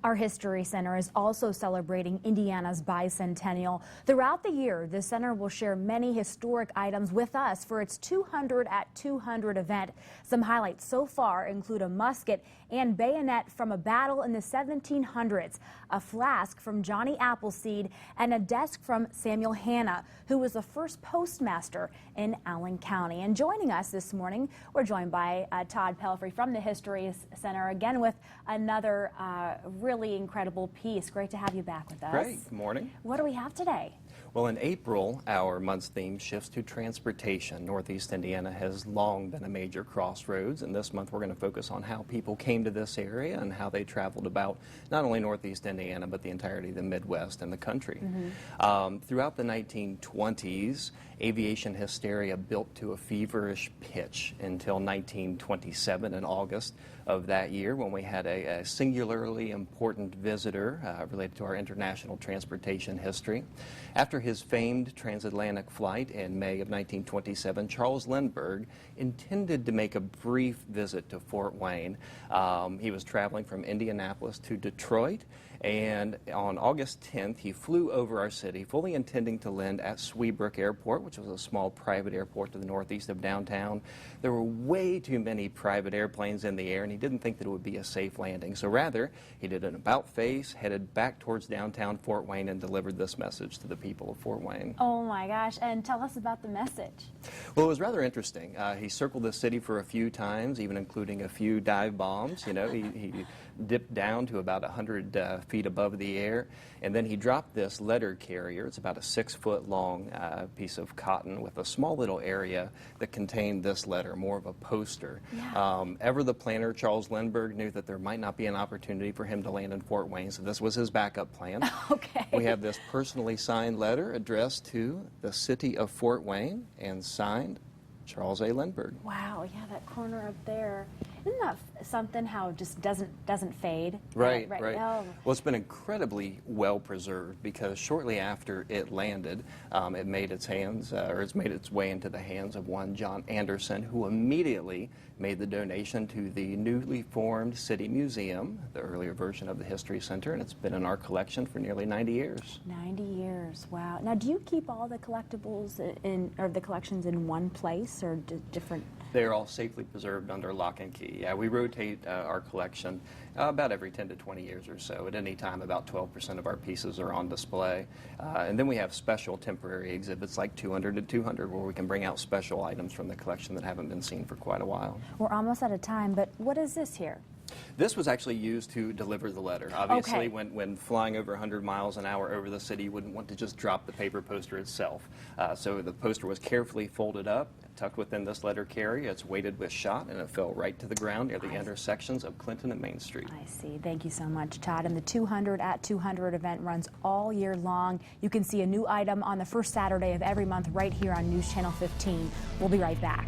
Our History Center is also celebrating Indiana's bicentennial. Throughout the year, the center will share many historic items with us for its 200 at 200 event. Some highlights so far include a musket and bayonet from a battle in the 1700s, a flask from Johnny Appleseed, and a desk from Samuel Hanna, who was the first postmaster in Allen County. And joining us this morning, we're joined by Todd Pelfrey from the History Center, again with another really incredible piece. Great to have you back with us. Great. Good morning. What do we have today? Well, in April, our month's theme shifts to transportation. Northeast Indiana has long been a major crossroads, and this month we're going to focus on how people came to this area and how they traveled about not only Northeast Indiana, but the entirety of the Midwest and the country. Throughout the 1920s, aviation hysteria built to a feverish pitch until 1927 in August of that year, when we had a singularly important visitor related to our international transportation history. After his famed transatlantic flight in May of 1927, Charles Lindbergh intended to make a brief visit to Fort Wayne. He was traveling from Indianapolis to Detroit, and on August 10th, he flew over our city, fully intending to land at Swebrook Airport, which was a small private airport to the northeast of downtown. There were way too many private airplanes in the air, and he didn't think that it would be a safe landing. So rather, he did an about-face, headed back towards downtown Fort Wayne, and delivered this message to the people of Fort Wayne. Oh my gosh, and tell us about the message. Well, it was rather interesting. He circled the city for a few times, even including a few dive bombs. You know, he dipped down to about 100 feet above the air, and then he dropped this letter carrier. It's about a 6-foot-long piece of cotton with a small little area that contained this letter, more of a poster. Yeah. Ever the planner, Charles Lindbergh, knew that there might not be an opportunity for him to land in Fort Wayne, so this was his backup plan. Okay. We have this personally signed letter addressed to the city of Fort Wayne and signed Charles A. Lindbergh. Wow, yeah, that corner up there. Isn't that something how it just doesn't fade? Right. Oh. Well, it's been incredibly well preserved because shortly after it landed, it made its way into the hands of one John Anderson, who immediately made the donation to the newly formed City Museum, the earlier version of the History Center, and it's been in our collection for nearly 90 years. 90 years, wow. Now, do you keep all the collectibles or the collections in one place or different? They're all safely preserved under lock and key. Yeah, we rotate our collection about every 10 to 20 years or so. At any time, about 12% of our pieces are on display. And then we have special temporary exhibits like 200 to 200, where we can bring out special items from the collection that haven't been seen for quite a while. We're almost out of time, but what is this here? This was actually used to deliver the letter. Obviously, Okay. when flying over 100 miles an hour over the city, you wouldn't want to just drop the paper poster itself. So the poster was carefully folded up, tucked within this letter carrier. It's weighted with shot, and it fell right to the ground near the intersections of Clinton and Main Street. I see. Thank you so much, Todd. And the 200 at 200 event runs all year long. You can see a new item on the first Saturday of every month right here on News Channel 15. We'll be right back.